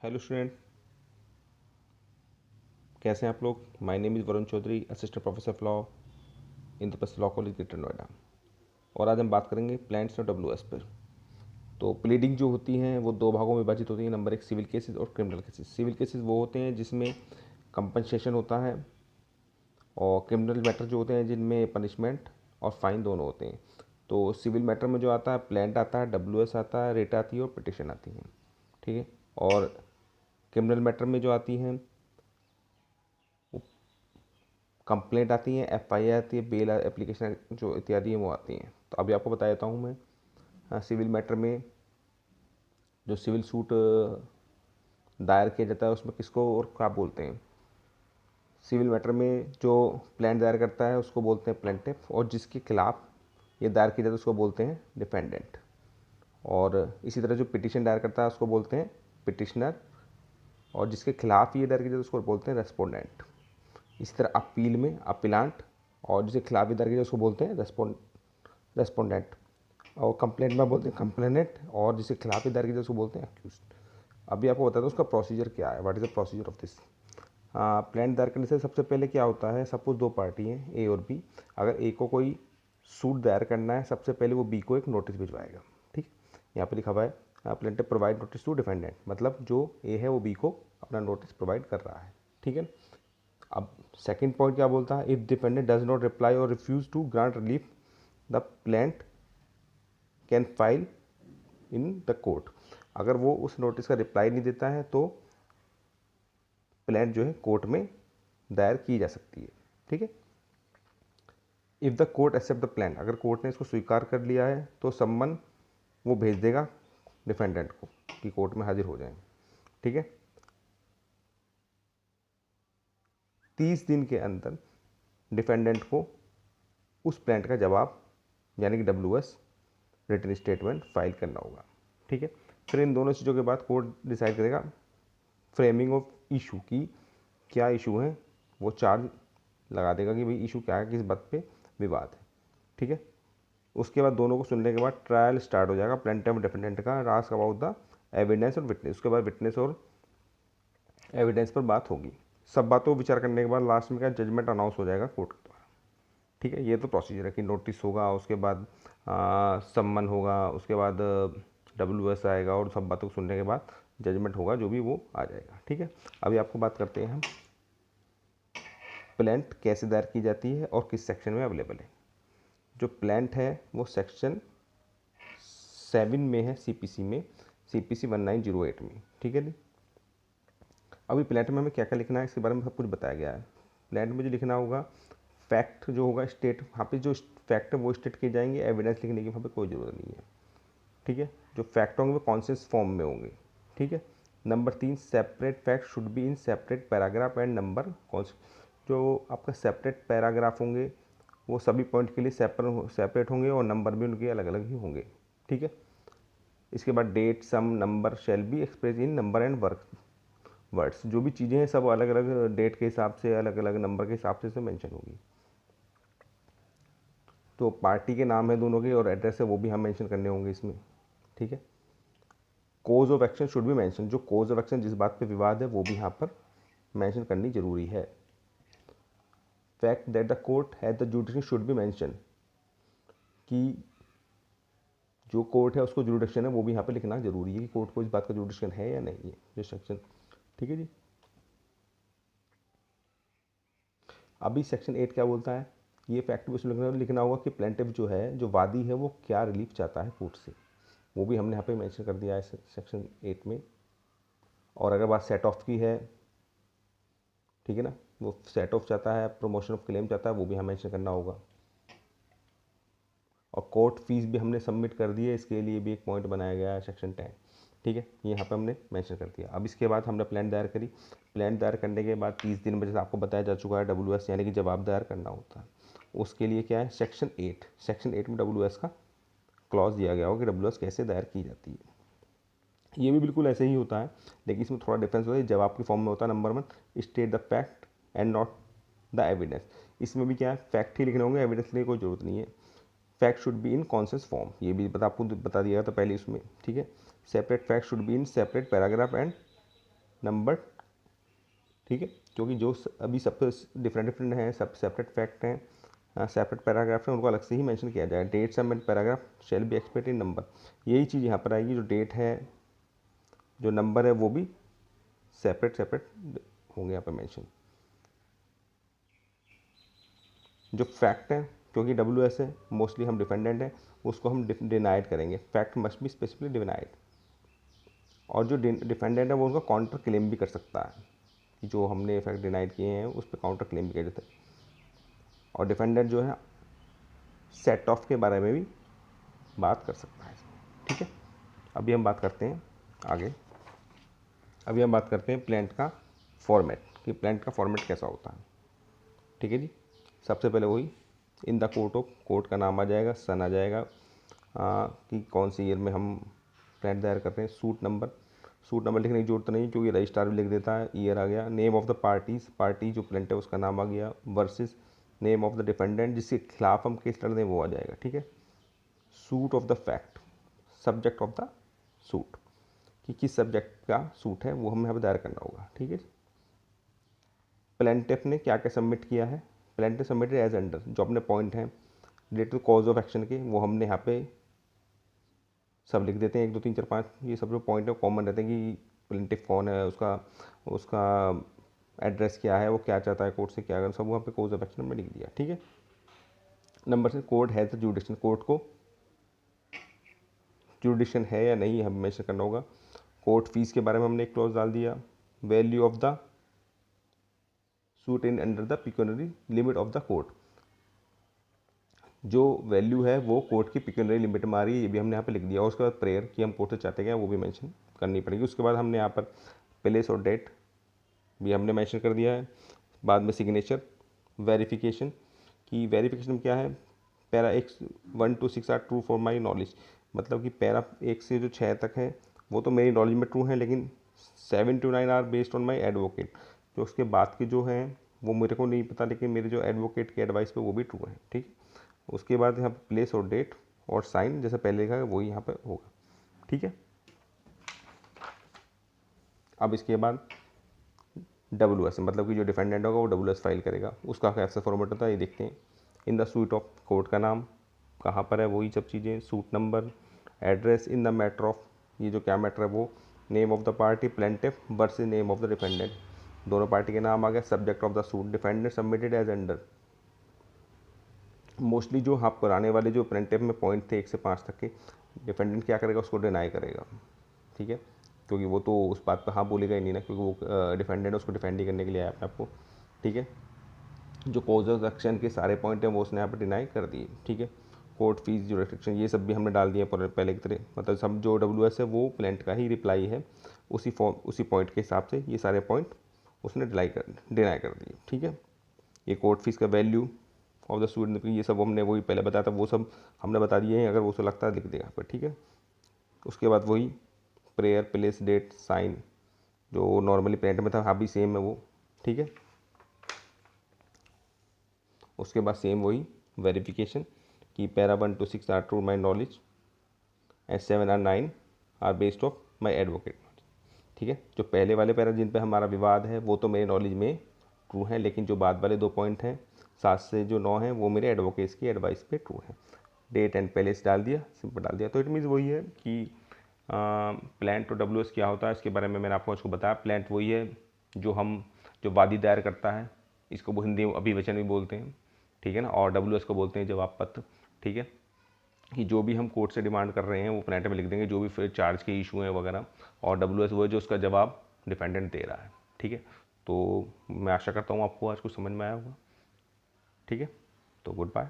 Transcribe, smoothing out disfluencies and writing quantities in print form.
Hello student, कैसे हैं आप लोग। My name is Varun Chaudhary, assistant professor of law in the law college Greater Noida. और आज हम बात करेंगे प्लान्ट्स और डब्ल्यूएस पर। तो प्लीडिंग जो होती हैं वो दो भागों में विभाजित होती है। नंबर एक, सिविल केसेस और क्रिमिनल केसेस। सिविल केसेस वो होते हैं जिसमें कंपनसेशन होता है, और क्रिमिनल मैटर जो होते हैं जिनमें पनिशमेंट और फाइन दोनों होते हैं। तो सिविल मैटर में जो आता है प्लान्ट आता है, डब्ल्यूएस आता है, रेट आती है और पिटिशन आती है। ठीक है। और क्रिमिनल मैटर में जो आती हैं कंप्लेंट आती है, एफआईआर आती है, बेल एप्लीकेशन जो इत्यादि हैं वो आती हैं। तो अभी आपको बता देता हूँ मैं। सिविल मैटर में जो सिविल सूट दायर किया जाता है उसमें किसको और क्या बोलते हैं। सिविल मैटर में जो प्लान दायर करता है उसको बोलते हैं प्लेंटिफ, और जिसके खिलाफ ये दायर किया जाता है उसको बोलते हैं डिफेंडेंट। और इसी तरह जो पिटिशन दायर करता है उसको बोलते हैं पिटिशनर, और जिसके खिलाफ ये दायर किया जाता है उसको बोलते हैं रेस्पोंडेंट। इसी तरह अपील में अपीलांट, और जिसके खिलाफ ये दायर किया जाता है उसको बोलते हैं रेस्पोंडेंट। और कंप्लेंट में बोलते हैं कंप्लेनेंट, और जिसके खिलाफ दायर किया जाए उसको बोलते हैं अक्यूज्ड। अभी आपको बता दूं उसका प्रोसीजर क्या है, what is the procedure of this. Plan दायर करने से सबसे पहले क्या होता है, सपोज दो पार्टी हैं ए और बी। अगर ए को कोई सूट दायर करना है, सबसे पहले वो बी को एक नोटिस भिजवाएगा। ठीक, यहाँ पे लिखा हुआ है plaintiff provide notice to defendant, मतलब जो ए है वो बी को अपना नोटिस प्रोवाइड कर रहा है। ठीक है। अब सेकंड पॉइंट क्या बोलता है, if defendant does not reply or refuse to grant relief the plaint can file in the court. अगर वो उस नोटिस का रिप्लाई नहीं देता है तो प्लेंट जो है कोर्ट में दायर की जा सकती है। ठीक है। If the court accept the plan, अगर कोर्ट ने इसको स्वीकार कर लिया है तो सम्मन वो भेज देगा डिफेंडेंट को कि कोर्ट में हाजिर हो जाए। ठीक है। 30 दिन के अंदर डिफेंडेंट को उस प्लांट का जवाब यानी कि डब्ल्यूएस रिटन स्टेटमेंट फाइल करना होगा। ठीक है। फिर इन दोनों चीज़ों के बाद कोर्ट डिसाइड करेगा फ्रेमिंग ऑफ इशू की क्या इशू है, वो चार्ज लगा देगा कि भाई इशू क्या है, किस बात पे विवाद है। ठीक है। उसके बाद दोनों को सुनने के बाद ट्रायल स्टार्ट हो जाएगा प्लेंटिफ और डिफेंडेंट का, रास्क अबाउट द एविडेंस और विटनेस। उसके बाद विटनेस और एविडेंस पर बात होगी। सब बातों को विचार करने के बाद लास्ट में क्या जजमेंट अनाउंस हो जाएगा कोर्ट के द्वारा। ठीक है। ये तो प्रोसीजर है कि नोटिस होगा, उसके बाद सम्मन होगा, उसके बाद डब्ल्यूएस आएगा, और सब बातों को सुनने के बाद जजमेंट होगा, जो भी वो आ जाएगा। ठीक है। अभी आपको बात करते हैं हम प्लेंट कैसे दायर की जाती है और किस सेक्शन में अवेलेबल है। जो प्लेंट है वो सेक्शन 7 में है, सीपीसी में, सीपीसी 1908 में। ठीक है जी। अभी प्लेंट में हमें क्या क्या लिखना है इसके बारे में सब कुछ बताया गया है। प्लेंट में जो लिखना होगा फैक्ट जो होगा स्टेट, वहाँ पे जो फैक्ट है वो स्टेट किए जाएंगे, एविडेंस लिखने की वहाँ पे कोई ज़रूरत नहीं है। ठीक है। जो फैक्ट होंगे वो कॉन्शियस फॉर्म में होंगे। ठीक है। Number 3, separate fact should be in separate paragraph and number. जो आपका सेपरेट पैराग्राफ होंगे वो सभी पॉइंट के लिए सेपरेट होंगे, और नंबर भी उनके अलग अलग ही होंगे। ठीक है। इसके बाद date some number shall be express in number and words. जो भी चीज़ें हैं सब अलग अलग डेट के हिसाब से, अलग अलग नंबर के हिसाब से मेंशन होगी। तो पार्टी के नाम है दोनों के और एड्रेस है वो भी हम मेंशन करने होंगे इसमें। ठीक है। Cause of action should be mention, जो कोज ऑफ एक्शन जिस बात पे विवाद है वो भी यहाँ पर मेंशन करनी जरूरी है। Fact that the court has the जुडिक्शन should be mention, कि जो कोर्ट है उसको जुडिक्शन है वो भी यहाँ पे लिखना जरूरी है कि कोर्ट को इस बात का जुडिक्शन है या नहीं है, जो सेक्शन। ठीक है जी। अभी सेक्शन 8 क्या बोलता है, ये फैक्ट भी उसमें लिखना होगा कि प्लेंटिफ जो है, जो वादी है, वो क्या रिलीफ चाहता है कोर्ट से, वो भी हमने यहाँ पे मेंशन कर दिया है सेक्शन 8 में। और अगर बात सेट ऑफ की है, ठीक है ना, वो सेट ऑफ चाहता है, प्रमोशन ऑफ क्लेम चाहता है, वो भी हमें मेंशन करना होगा। और कोर्ट फीस भी हमने सबमिट कर दी है, इसके लिए भी एक पॉइंट बनाया गया है सेक्शन 10। ठीक है, ये यहाँ पे हमने मेंशन कर दिया। अब इसके बाद हमने प्लान दायर करी। प्लान दायर करने के बाद 30 दिन में जैसे आपको बताया जा चुका है डब्ल्यूएस यानी कि जवाब दायर करना होता है। उसके लिए क्या है, सेक्शन 8 में डब्ल्यूएस का क्लॉज दिया गया होगा कि डब्ल्यूएस कैसे दायर की जाती है। ये भी बिल्कुल ऐसे ही होता है, लेकिन इसमें थोड़ा डिफरेंस होता है। जवाब के फॉर्म में होता है number 1, state the fact and not the evidence. इसमें भी क्या है, फैक्ट ही लिखने होंगे, एविडेंस लिखने की कोई जरूरत नहीं है। Fact should be in conscious form, ये भी आपको बता दिया था पहले इसमें। ठीक है। Separate fact should be in separate paragraph and number, ठीक है, क्योंकि जो अभी सब डिफरेंट डिफरेंट हैं, सब सेपरेट फैक्ट हैं, सेपरेट पैराग्राफ हैं, उनको अलग से ही मेंशन किया जाएगा। Date submit paragraph shall be expect in number, यही चीज़ यहाँ पर आएगी। जो डेट है, जो नंबर है, वो भी सेपरेट सेपरेट होंगे यहाँ पर मेंशन। जो फैक्ट है, क्योंकि WS है, मोस्टली हम डिफेंडेंट है, उसको हम डिनाइड करेंगे। Fact must be specifically denied. और जो डिफेंडेंट है वो उनका काउंटर क्लेम भी कर सकता है कि जो हमने फैक्ट डिनाइड किए हैं उस पर काउंटर क्लेम भी कर देते हैं। और डिफेंडेंट जो है सेट ऑफ के बारे में भी बात कर सकता है, ठीक है। अभी हम बात करते हैं आगे। अभी हम बात करते हैं प्लेंट का फॉर्मेट, कि प्लेंट का फॉर्मेट कैसा होता है, ठीक है जी। सबसे पहले वही इन द कोर्ट ऑफ, कोर्ट का नाम आ जाएगा, सन आ जाएगा, कि कौन सी ईयर में हम प्लेंट दायर कर रहे हैं। सूट नंबर लिखने की जरूरत नहीं, क्योंकि रजिस्ट्रार भी लिख देता है, ईयर आ गया। Name of the parties, party जो प्लेंट है उसका नाम आ गया, versus name of the defendant, जिसके खिलाफ हम केस लड़ रहे हैं वो आ जाएगा, ठीक है। Suit of the fact, subject of the suit, कि किस सब्जेक्ट का सूट है वो हमें यहाँ पर दायर करना होगा, ठीक है। प्लेंटिफ ने क्या क्या सबमिट किया है, प्लेंटिफ सबमिटेड एज अंडर, जो अपने पॉइंट हैं related to cause of action के, वो हमने यहाँ पे सब लिख देते हैं, 1 2 3 4 5, ये सब जो पॉइंट है कॉमन रहते हैं, कि प्लेंटिफ कौन है, उसका एड्रेस क्या है, वो क्या चाहता है कोर्ट से, क्या सब वहाँ पे कॉज ऑफ एक्शन में लिख दिया, ठीक है। Number 6, court has the जुडिक्शन, court को जुडिक्शन है या नहीं हमें मेंशन करना होगा। कोर्ट फीस के बारे में हमने एक क्लॉज डाल दिया। Value of the suit in under the pecuniary limit of the court, जो वैल्यू है वो कोर्ट की पिक्यूनरी लिमिट में आ रही है, ये भी हमने यहाँ पे लिख दिया। और उसके बाद प्रेयर कि हम कोर्ट से चाहते हैं वो भी मेंशन करनी पड़ेगी। उसके बाद हमने यहाँ पर प्लेस और डेट भी हमने मेंशन कर दिया है। बाद में सिग्नेचर, वेरिफिकेशन, कि वेरिफिकेशन क्या है, para 1 to 6 are true for my knowledge, मतलब कि पैरा 1 से जो 6 तक है वो तो मेरी नॉलेज में ट्रू है, लेकिन 7 to 9 are based on my advocate, जो उसके बाद की जो है वो मेरे को नहीं पता, लेकिन मेरे जो एडवोकेट के एडवाइस पे वो भी ट्रू है, ठीक है। उसके बाद यहाँ पे प्लेस और डेट और साइन जैसे पहले लिखा है वही यहाँ पे होगा, ठीक है। अब इसके बाद WS, मतलब कि जो डिफेंडेंट होगा वो WS फाइल करेगा, उसका कैसा फॉर्मेट होता है ये देखते हैं। In the suit of, court का नाम कहाँ पर है वही सब चीज़ें, suit number, address, in the matter of, ये जो क्या मैटर है वो, name of the party plaintiff versus name of the defendant, दोनों पार्टी के नाम आ गया। Subject of the suit, defendant submitted as under, mostly जो हाँ पुराने वाले जो प्लेंटिफ में पॉइंट थे 1 से 5 तक के, डिफेंडेंट क्या करेगा उसको डिनाई करेगा, ठीक है, क्योंकि वो तो उस बात पर हाँ बोलेगा ही नहीं ना, क्योंकि वो डिफेंडेंट उसको डिफेंड ही करने के लिए आया अपने आपको, ठीक है। जो कॉज ऑफ एक्शन के सारे पॉइंट हैं वो उसने यहाँ पर डिनाई कर दिए, ठीक है। कोर्ट फीस जो रेस्ट्रिक्शन ये सब भी हमने डाल दिया पहले की तरह, मतलब सब जो WS है वो प्लेंट का ही रिप्लाई है, उसी पॉइंट के हिसाब से ये सारे पॉइंट उसने डिनाई कर दिए, ठीक है। ये कोर्ट फीस का वैल्यू ऑफ द स्टूडेंट, ये सब हमने वही पहले बताया था, वो सब हमने बता दिए हैं, अगर वो सब लगता है लिख देगा पर, ठीक है। उसके बाद वही प्रेयर, प्लेस, डेट, साइन, जो नॉर्मली प्रिंट में था हाँ भी सेम है वो, ठीक है। उसके बाद सेम वही वेरिफिकेशन कि para 1 to 6 are true my knowledge and 7 और 9 are based of my advocate, ठीक है। जो पहले वाले पैरा जिन पे हमारा विवाद है वो तो मेरे नॉलेज में ट्रू है, लेकिन जो बाद वाले 2 पॉइंट हैं 7 से जो 9 हैं वो मेरे एडवोकेट्स की एडवाइस पे ट्रू है। डेट एंड प्लेस डाल दिया, सिंपल डाल दिया। तो इट मीन्स वही है कि प्लेंट और WS क्या होता है इसके बारे में मैंने आपको बताया। प्लेंट वही है जो वादी दायर करता है, इसको वो हिंदी में अभिवचन भी बोलते हैं, ठीक है ना, और WS को बोलते हैं जवाब पत्र, ठीक है। कि जो भी हम कोर्ट से डिमांड कर रहे हैं वो प्लेंट में लिख देंगे, जो भी फिर चार्ज के इशू हैं वगैरह, और WS वो है जो उसका जवाब डिफेंडेंट दे रहा है, ठीक है। तो मैं आशा करता हूँ आपको आज कुछ समझ में आया होगा, ठीक है। तो गुड बाय।